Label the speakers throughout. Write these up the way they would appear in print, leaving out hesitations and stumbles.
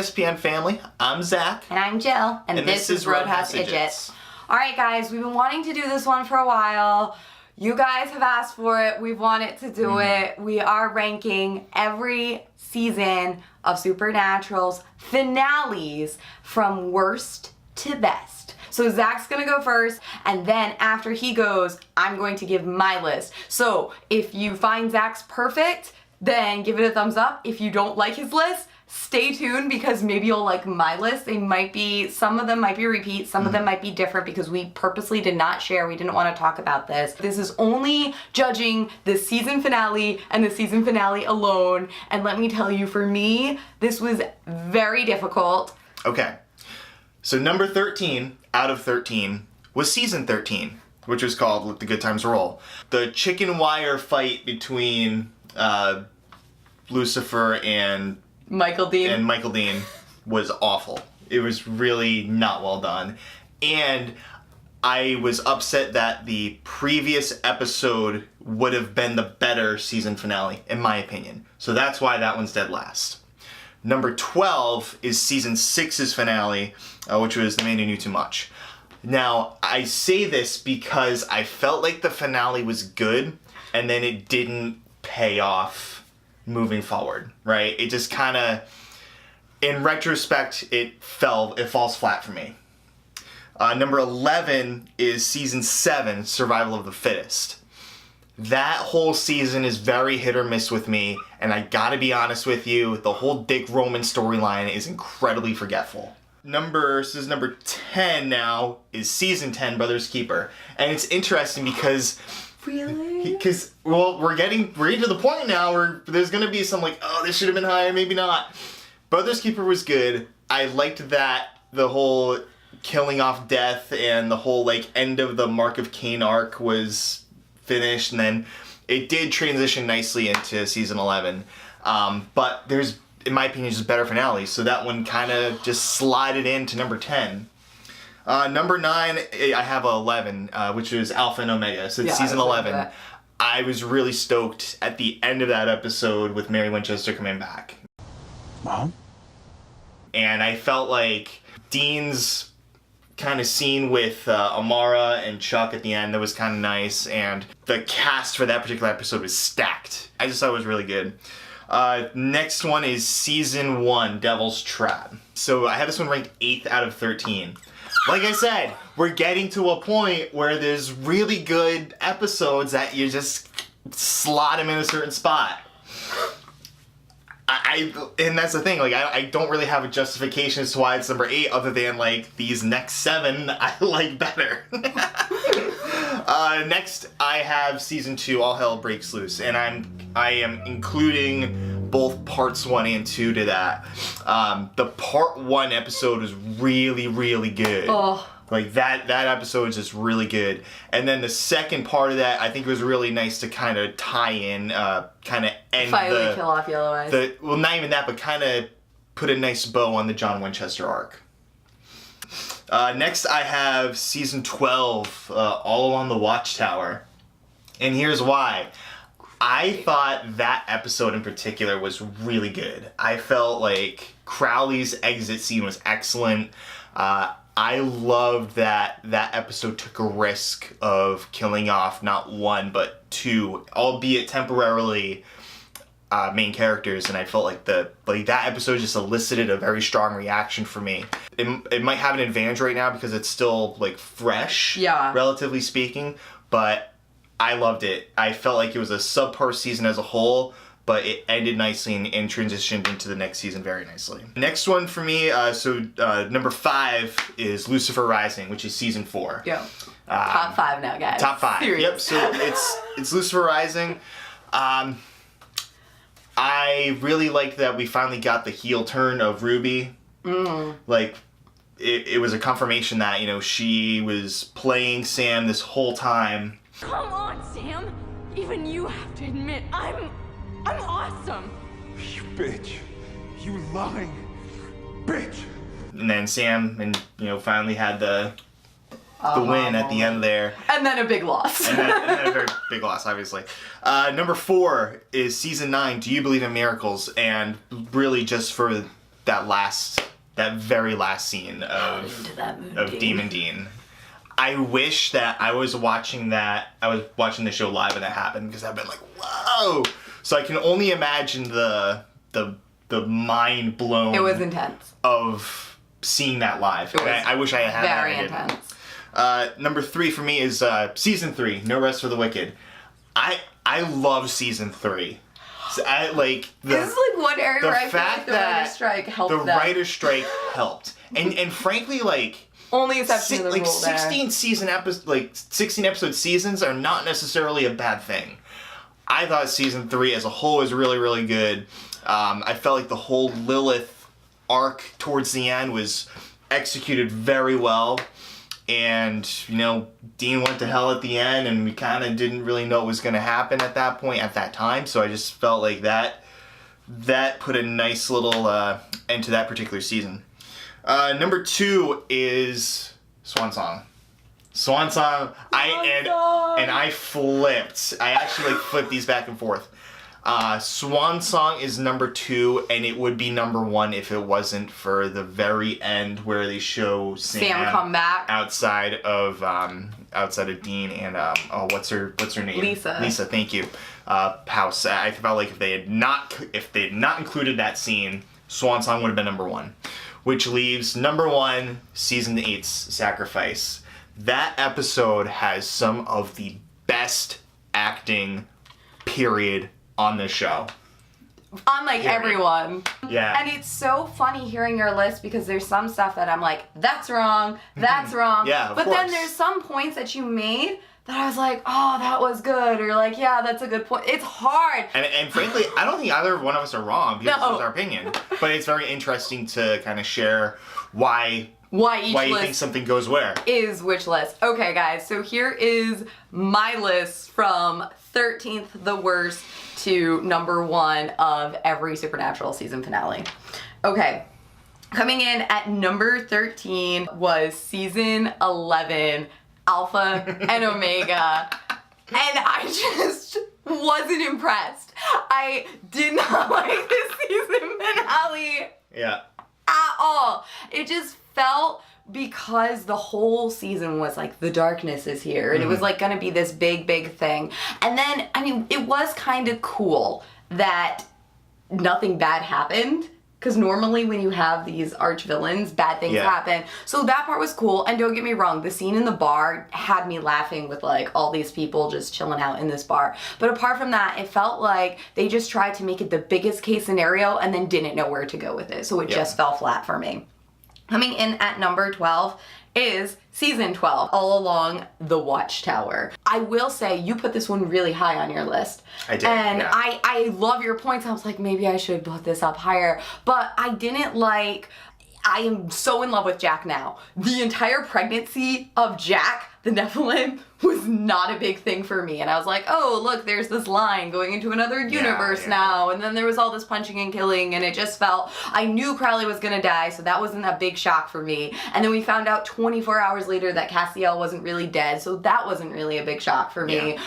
Speaker 1: ESPN family. I'm Zach.
Speaker 2: And I'm Jill. And this is Roadhouse Idiots. Alright guys, we've been wanting to do this one for a while. You guys have asked for it. We've wanted to do it. We are ranking every season of Supernatural's finales from worst to best. So Zach's gonna go first, and then after he goes, I'm going to give my list. So if you find Zach's perfect, then give it a thumbs up. If you don't like his list, stay tuned because maybe you'll like my list. They might be, some of them might be repeats, some of them might be different because we purposely did not share. We didn't want to talk about this. This is only judging the season finale and the season finale alone. And let me tell you, for me, this was very difficult.
Speaker 1: Okay. So number 13 out of 13 was season 13, which was called Let the Good Times Roll. The chicken wire fight between Lucifer and
Speaker 2: Michael Dean
Speaker 1: was awful. It was really not well done. And I was upset that the previous episode would have been the better season finale, in my opinion. So that's why that one's dead last. Number 12 is season 6's finale, which was The Man Who Knew Too Much. Now, I say this because I felt like the finale was good, and then it didn't pay off moving forward, right? It just kind of, in retrospect, it falls flat for me. Number 11 is season 7, Survival of the Fittest. That whole season is very hit or miss with me, and I gotta be honest with you, the whole Dick Roman storyline is incredibly forgetful. Number 10 now is season 10, Brother's Keeper. And it's interesting because...
Speaker 2: Really?
Speaker 1: Because, well, we're getting to the point now where there's gonna be some like, oh, this should have been higher, maybe not. Brother's Keeper was good. I liked that, the whole killing off Death and the whole like end of the Mark of Cain arc was finished, and then it did transition nicely into season 11. But there's, in my opinion, just better finales, so that one kind of just slided into number 10. Number 9, I have 11, which is Alpha and Omega, so it's season 11. I was really stoked at the end of that episode with Mary Winchester coming back.
Speaker 3: Mom?
Speaker 1: And I felt like Dean's kind of scene with Amara and Chuck at the end, that was kind of nice, and the cast for that particular episode was stacked. I just thought it was really good. Next one is season 1, Devil's Trap. So I had this one ranked 8th out of 13. Like I said, we're getting to a point where there's really good episodes that you just slot them in a certain spot. And that's the thing, like, I don't really have a justification as to why it's number 8 other than, like, these next 7 I like better. Next, I have season 2, All Hell Breaks Loose, and I am including both parts 1 and 2 to that. The part 1 episode was really, really good.
Speaker 2: Oh.
Speaker 1: Like, that episode is just really good. And then the second part of that, I think it was really nice to kind of tie in, kind of end
Speaker 2: Finally kill off Yellow Eyes.
Speaker 1: Well, not even that, but kind of put a nice bow on the John Winchester arc. Next, I have season 12, All Along the Watchtower. And here's why. I thought that episode in particular was really good. I felt like Crowley's exit scene was excellent. I loved that episode took a risk of killing off not 1 but 2, albeit temporarily, main characters, and I felt like that episode just elicited a very strong reaction for me. It might have an advantage right now because it's still like fresh, relatively speaking, but I loved it. I felt like it was a subpar season as a whole, but it ended nicely and transitioned into the next season very nicely. Next one for me, number 5 is Lucifer Rising, which is season 4.
Speaker 2: Yeah. Top 5 now, guys.
Speaker 1: Top 5.
Speaker 2: Serious.
Speaker 1: Yep. So it's Lucifer Rising. I really liked that we finally got the heel turn of Ruby. Like, it was a confirmation that, you know, she was playing Sam this whole time.
Speaker 4: Come on, Sam. Even you have to admit, I'm awesome.
Speaker 3: You bitch. You lying bitch.
Speaker 1: And then Sam finally had the win at the end there.
Speaker 2: And then a big loss.
Speaker 1: and then a very big loss, obviously. Number 4 is season 9, Do You Believe in Miracles? And really just for that very last scene of Demon Dean. I wish that I was watching the show live when that happened, because I've been like, whoa. So I can only imagine the mind blown.
Speaker 2: It was intense.
Speaker 1: Of seeing that live. I wish I had
Speaker 2: very
Speaker 1: that.
Speaker 2: intense.
Speaker 1: Number 3 for me is season 3, No Rest for the Wicked. I love season 3. So this
Speaker 2: is like one area where I feel like the writer's strike helped them.
Speaker 1: The writer's strike helped. And frankly,
Speaker 2: only exception to the rule
Speaker 1: 16 episode seasons are not necessarily a bad thing. I thought season 3 as a whole was really, really good. I felt like the whole Lilith arc towards the end was executed very well. And, Dean went to hell at the end, and we kind of didn't really know what was going to happen at that point, at that time. So I just felt like that put a nice little end to that particular season. Number 2 is Swan Song. Swan Song. I flipped. I actually flipped these back and forth. Swan Song is number 2, and it would be number 1 if it wasn't for the very end where they show Sam
Speaker 2: come back
Speaker 1: outside of Dean and what's her name? Lisa, thank you. House. I felt like if they had not included that scene, Swan Song would have been number 1, which leaves number 1, season 8's Sacrifice. That episode has some of the best acting, period, on this show.
Speaker 2: Unlike everyone.
Speaker 1: Yeah.
Speaker 2: And it's so funny hearing your list, because there's some stuff that I'm like, that's wrong, that's wrong.
Speaker 1: Yeah,
Speaker 2: but then there's some points that you made that I was like, oh, that was good, or like, yeah, that's a good point. It's hard.
Speaker 1: And frankly, I don't think either one of us are wrong, because this is our opinion. But it's very interesting to kind of share why you think something goes where.
Speaker 2: Is which list. Okay, guys, so here is my list from 13th the worst to number 1 of every Supernatural season finale. Okay, coming in at number 13 was season 11, Alpha and Omega. And I just wasn't impressed. I did not like this season finale.
Speaker 1: Yeah.
Speaker 2: At all. It just felt, because the whole season was like, the darkness is here, and it was like gonna be this big thing. And then, it was kind of cool that nothing bad happened, because normally when you have these arch villains, bad things happen. So that part was cool. And don't get me wrong, the scene in the bar had me laughing with all these people just chilling out in this bar. But apart from that, it felt like they just tried to make it the biggest case scenario and then didn't know where to go with it. So it just fell flat for me. Coming in at number 12 is season 12, All Along the Watchtower. I will say, you put this one really high on your list.
Speaker 1: I did,
Speaker 2: and I love your points. I was like, maybe I should put this up higher. But I didn't like... I am so in love with Jack now. The entire pregnancy of Jack, the Nephilim, was not a big thing for me. And I was like, oh, look, there's this line going into another universe now. And then there was all this punching and killing, and it just felt... I knew Crowley was gonna die, so that wasn't a big shock for me. And then we found out 24 hours later that Castiel wasn't really dead, so that wasn't really a big shock for me.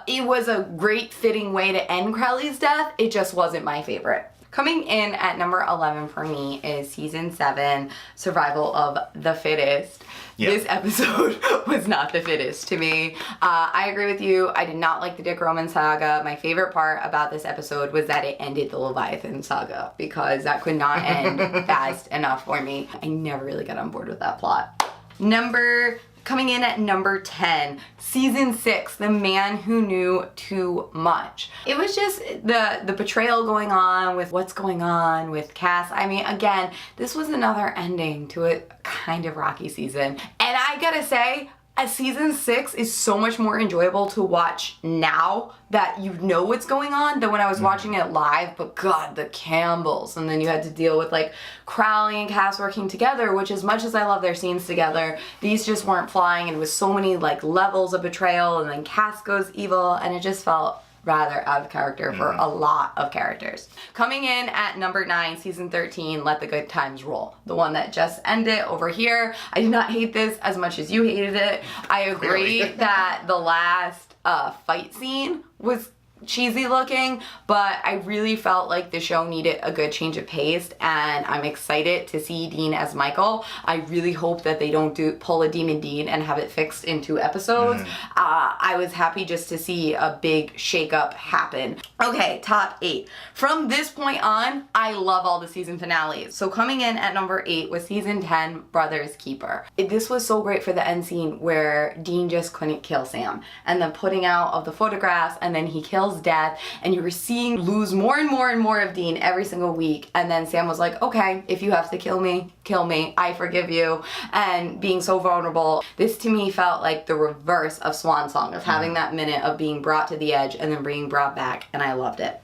Speaker 2: It was a great fitting way to end Crowley's death. It just wasn't my favorite. Coming in at number 11 for me is season 7, Survival of the Fittest. Yep. This episode was not the fittest to me. I agree with you. I did not like the Dick Roman saga. My favorite part about this episode was that it ended the Leviathan saga, because that could not end fast enough for me. I never really got on board with that plot. Coming in at number 10, season 6, The Man Who Knew Too Much. It was just the betrayal going on with what's going on with Cass. Again, this was another ending to a kind of rocky season. And I gotta say, season 6 is so much more enjoyable to watch now that you know what's going on than when I was watching it live. But God, the Campbells, and then you had to deal with Crowley and Cass working together, which, as much as I love their scenes together, these just weren't flying, and it was so many levels of betrayal, and then Cass goes evil, and it just felt rather out of character for a lot of characters. Coming in at number 9, season 13, Let the Good Times Roll. The one that just ended over here. I did not hate this as much as you hated it. I agree that the last fight scene was cheesy looking, but I really felt like the show needed a good change of pace, and I'm excited to see Dean as Michael. I really hope that they don't pull a Demon Dean and have it fixed in 2 episodes. I was happy just to see a big shakeup happen. Okay, top 8. From this point on, I love all the season finales. So coming in at number 8 was season 10, Brother's Keeper. This was so great for the end scene where Dean just couldn't kill Sam, and then putting out of the photographs, and then he kills Death, and you were seeing lose more and more and more of Dean every single week, and then Sam was like, okay, if you have to kill me, I forgive you, and being so vulnerable. This to me felt like the reverse of Swan Song, of having that minute of being brought to the edge and then being brought back, and I loved it.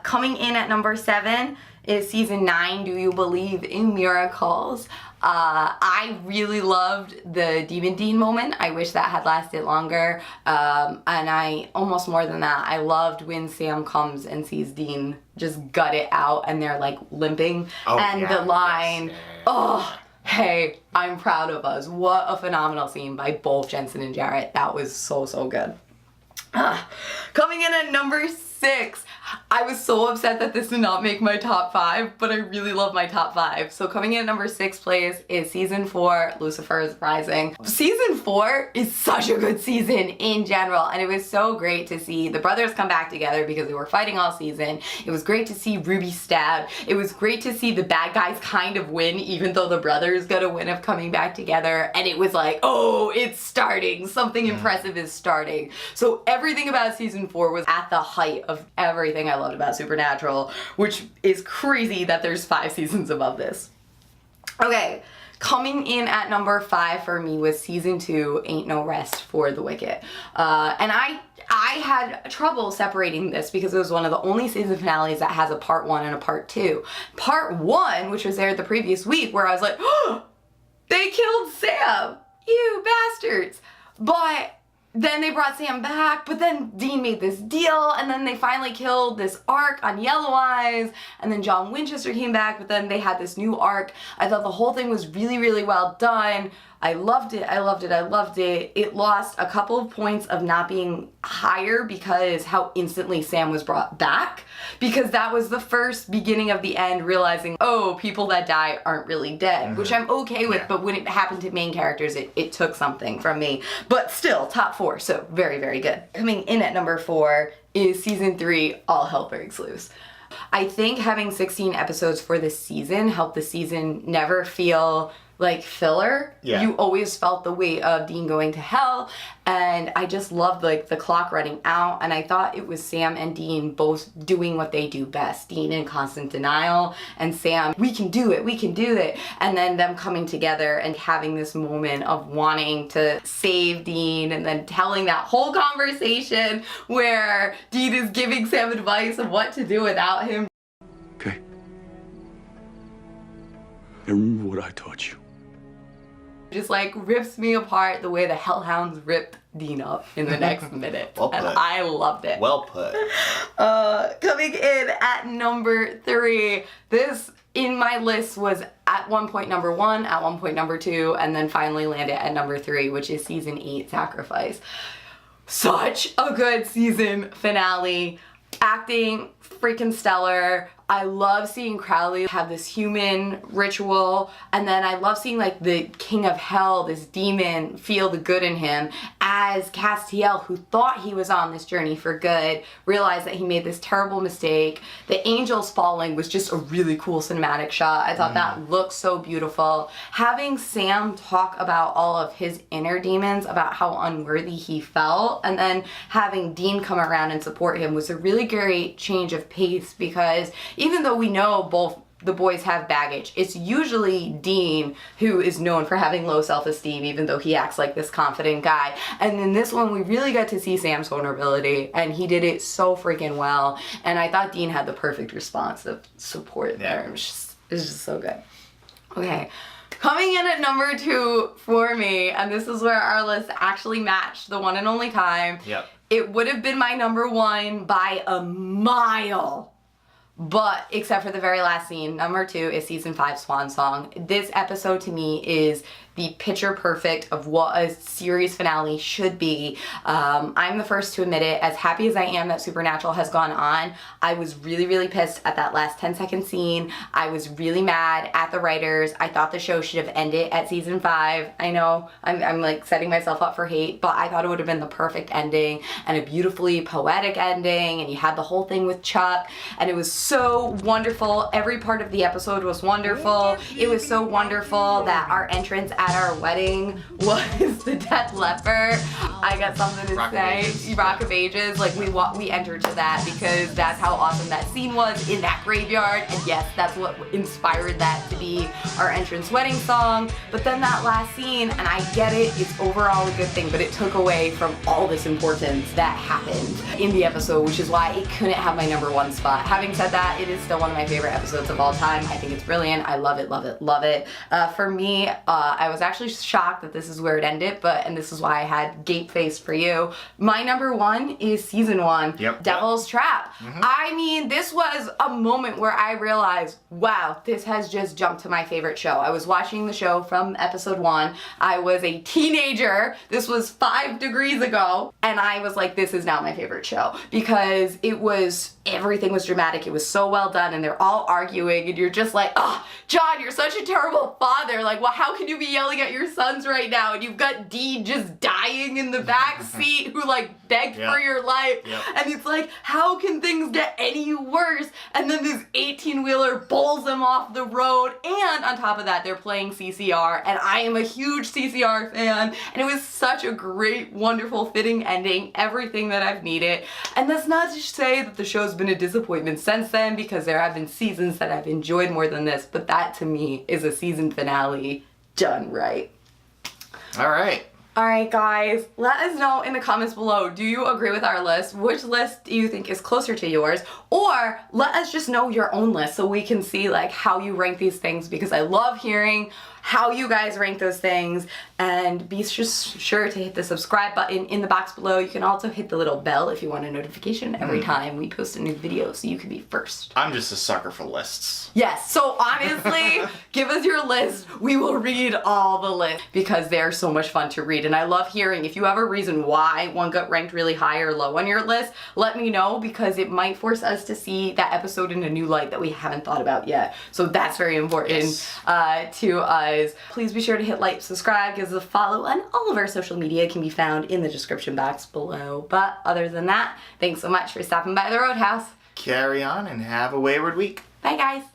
Speaker 2: Coming in at number 7 is season 9, Do You Believe in Miracles? I really loved the Demon Dean moment. I wish that had lasted longer. And I, almost more than that, I loved when Sam comes and sees Dean just gut it out and they're like limping. The line, oh, hey, I'm proud of us. What a phenomenal scene by both Jensen and Jarrett. That was so, so good. Coming in at number 6, I was so upset that this did not make my top 5, but I really love my top 5. So coming in at number 6 place is season 4, Lucifer's Rising. Season 4 is such a good season in general, and it was so great to see the brothers come back together because they were fighting all season. It was great to see Ruby stabbed. It was great to see the bad guys kind of win, even though the brothers got a win of coming back together, and it was like, oh, it's starting. Something impressive is starting. So everything about season 4 was at the height of everything I loved about Supernatural, which is crazy that there's 5 seasons above this. Okay, coming in at number 5 for me was season 2, Ain't No Rest for the Wicked. And I had trouble separating this because it was one of the only season finales that has a part 1 and a part 2. Part 1, which was aired the previous week, where I was like, oh, they killed Sam, you bastards. But then they brought Sam back, but then Dean made this deal, and then they finally killed this arc on Yellow Eyes, and then John Winchester came back, but then they had this new arc. I thought the whole thing was really, really well done. I loved it, I loved it, I loved it. It lost a couple of points of not being higher because how instantly Sam was brought back, because that was the first beginning of the end, realizing, oh, people that die aren't really dead, which I'm okay with, but when it happened to main characters, it took something from me. But still, top 4, so very, very good. Coming in at number 4 is season 3, All Hell Breaks Loose. I think having 16 episodes for this season helped the season never feel like filler. You always felt the weight of Dean going to hell, and I just loved like the clock running out, and I thought it was Sam and Dean both doing what they do best. Dean in constant denial, and Sam, we can do it, and then them coming together and having this moment of wanting to save Dean, and then telling that whole conversation where Dean is giving Sam advice of what to do without him.
Speaker 3: Okay. Remember what I taught you.
Speaker 2: Just like rips me apart the way the Hellhounds ripped Dean up in the next minute.
Speaker 1: Well put.
Speaker 2: And I loved it.
Speaker 1: Well put.
Speaker 2: Coming in at number 3, this in my list was at one point number 1, at one point number 2, and then finally landed at number 3, which is season 8, Sacrifice. Such a good season finale. Acting freaking stellar. I love seeing Crowley have this human ritual, and then I love seeing like the king of hell, this demon, feel the good in him, as Castiel, who thought he was on this journey for good, realized that he made this terrible mistake. The angels falling was just a really cool cinematic shot. I thought that looked so beautiful. Having Sam talk about all of his inner demons, about how unworthy he felt, and then having Dean come around and support him was a really great change of pace, because even though we know both the boys have baggage, it's usually Dean who is known for having low self-esteem, even though he acts like this confident guy. And in this one, we really got to see Sam's vulnerability, and he did it so freaking well. And I thought Dean had the perfect response of support there. It was just so good. Okay. Coming in at number 2 for me, and this is where our list actually matched the one and only time.
Speaker 1: Yep.
Speaker 2: It would have been my number 1 by a mile. But except for the very last scene, number 2 is season 5, Swan Song. This episode to me is the picture perfect of what a series finale should be. I'm the first to admit it. As happy as I am that Supernatural has gone on, I was really, really pissed at that last 10-second scene. I was really mad at the writers. I thought the show should have ended at season 5. I know I'm like setting myself up for hate, but I thought it would have been the perfect ending and a beautifully poetic ending, and you had the whole thing with Chuck, and it was so wonderful. Every part of the episode was wonderful. It was so wonderful that our entrance at our wedding was the Death Leopard. I got something to say. Rock of Ages. Like we entered to that because that's how awesome that scene was in that graveyard, and yes, that's what inspired that to be our entrance wedding song. But then that last scene, and I get it, it's overall a good thing, but it took away from all this importance that happened in the episode, which is why it couldn't have my number 1 spot. Having said that, it is still one of my favorite episodes of all time. I think it's brilliant. I love it, love it, love it. For me, I was actually shocked that this is where it ended, and this is why I had Gape Face for you. My number 1 is season 1, Devil's Trap. I mean, this was a moment where I realized, wow, this has just jumped to my favorite show. I was watching the show from episode 1. I was a teenager. This was 5 degrees ago, and I was like, this is now my favorite show because everything was dramatic. It was so well done, and they're all arguing, and you're just like, oh, John, you're such a terrible father. Like, well, how can you be yelling at your sons right now? And you've got Dean just dying in the back seat who like begged for your life. And it's like, how can things get any worse? And then this 18-wheeler bowls them off the road, and on top of that, they're playing CCR, and I am a huge CCR fan, and it was such a great, wonderful, fitting ending, everything that I've needed. And that's not to say that the show's been a disappointment since then, because there have been seasons that I've enjoyed more than this, but that to me is a season finale done right.
Speaker 1: All right.
Speaker 2: Alright guys, let us know in the comments below, do you agree with our list? Which list do you think is closer to yours? Or let us just know your own list so we can see like how you rank these things, because I love hearing how you guys rank those things. And be just sure to hit the subscribe button in the box below. You can also hit the little bell if you want a notification every time we post a new video so you can be first.
Speaker 1: I'm just a sucker for lists.
Speaker 2: Yes, so honestly, give us your list. We will read all the lists because they're so much fun to read. And I love hearing if you have a reason why one got ranked really high or low on your list, let me know, because it might force us to see that episode in a new light that we haven't thought about yet. So that's very important to us. Please be sure to hit like, subscribe, give us a follow, and all of our social media can be found in the description box below. But other than that, thanks so much for stopping by the Roadhouse.
Speaker 1: Carry on and have a wayward week.
Speaker 2: Bye guys.